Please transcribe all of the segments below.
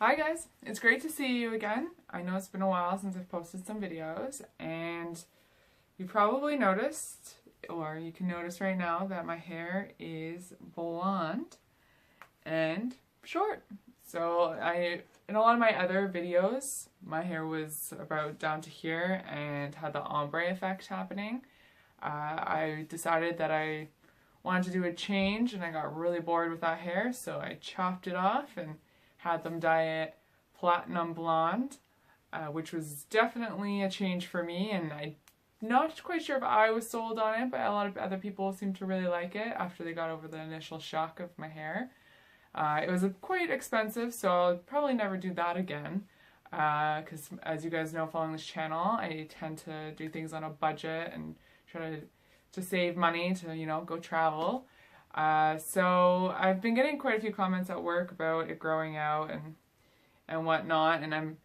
Hi guys, it's great to see you again. I know it's been a while since I've posted some videos, and you probably noticed, or you can notice right now, that my hair is blonde and short. So in a lot of my other videos, my hair was about down to here and had the ombre effect happening. I decided that I wanted to do a change and I got really bored with that hair, so I chopped it off and had them dye it platinum blonde, which was definitely a change for me, and I'm not quite sure if I was sold on it, but a lot of other people seemed to really like it after they got over the initial shock of my hair. It was quite expensive, so I'll probably never do that again, because as you guys know, following this channel, I tend to do things on a budget and try to save money to, you know, go travel. So I've been getting quite a few comments at work about it growing out and whatnot, and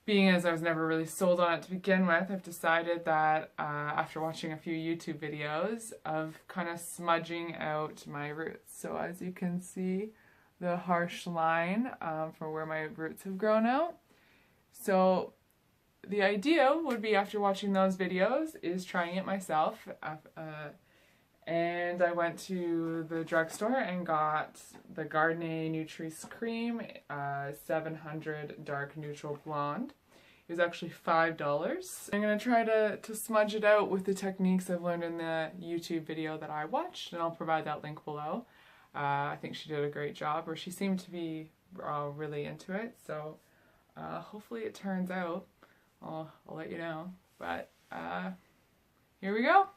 being as I was never really sold on it to begin with, I've decided that after watching a few YouTube videos of kind of smudging out my roots. So as you can see, the harsh line for where my roots have grown out. So the idea would be, after watching those videos, is trying it myself. And I went to the drugstore and got the Garnier Nutrice Cream 700 Dark Neutral Blonde. It was actually $5. I'm going to try to smudge it out with the techniques I've learned in the YouTube video that I watched, and I'll provide that link below. I think she did a great job, or she seemed to be really into it, so hopefully it turns out. I'll let you know, but here we go.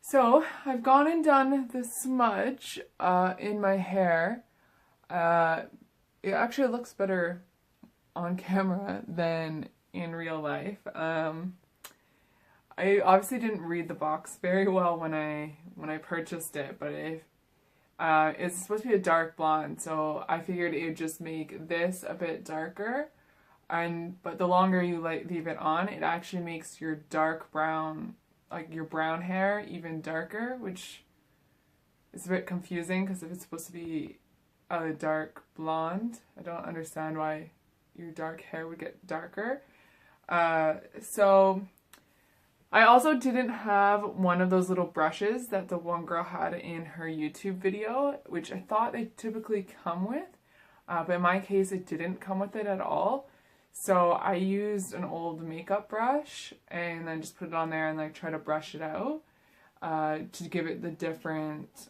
So I've gone and done the smudge in my hair. It actually looks better on camera than in real life. I obviously didn't read the box very well when I purchased it, but it's supposed to be a dark blonde, so I figured it would just make this a bit darker. But the longer you leave it on, it actually makes your dark brown, like your brown hair, even darker, which is a bit confusing because if it's supposed to be a dark blonde, I don't understand why your dark hair would get darker. So I also didn't have one of those little brushes that the one girl had in her YouTube video, which I thought they typically come with, but in my case it didn't come with it at all. So I used an old makeup brush and then just put it on there and like try to brush it out to give it the different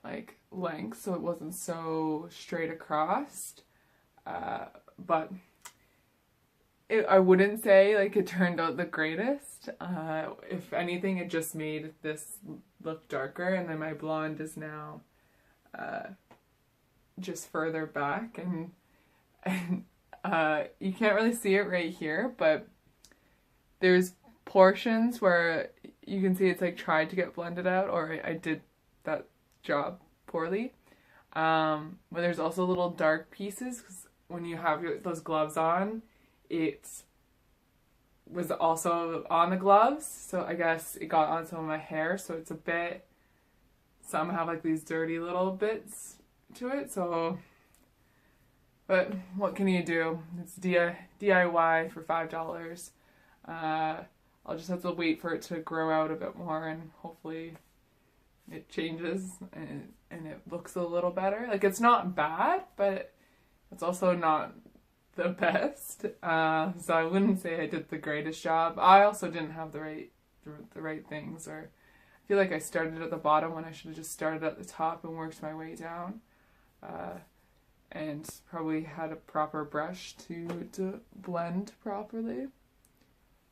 like length, so it wasn't so straight across. But I wouldn't say like it turned out the greatest. If anything, it just made this look darker, and then my blonde is now just further back, and you can't really see it right here, but there's portions where you can see it's like tried to get blended out, or I did that job poorly. But there's also little dark pieces, because when you have those gloves on, it was also on the gloves, so I guess it got on some of my hair, so it's a bit, some have like these dirty little bits to it, so, but what can you do? It's DIY for $5. I'll just have to wait for it to grow out a bit more, and hopefully it changes and it looks a little better. Like, it's not bad, but It's also not the best, so I wouldn't say I did the greatest job. I also didn't have the right things, or I feel like I started at the bottom when I should have just started at the top and worked my way down, and probably had a proper brush to blend properly.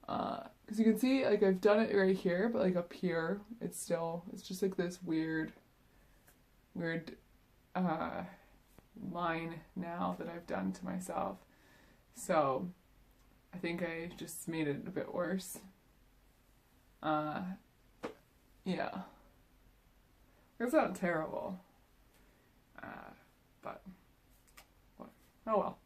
Because you can see, like, I've done it right here, but like up here, it's just like this weird line now that I've done to myself. So I think I just made it a bit worse. Yeah. It's not terrible. But, oh well.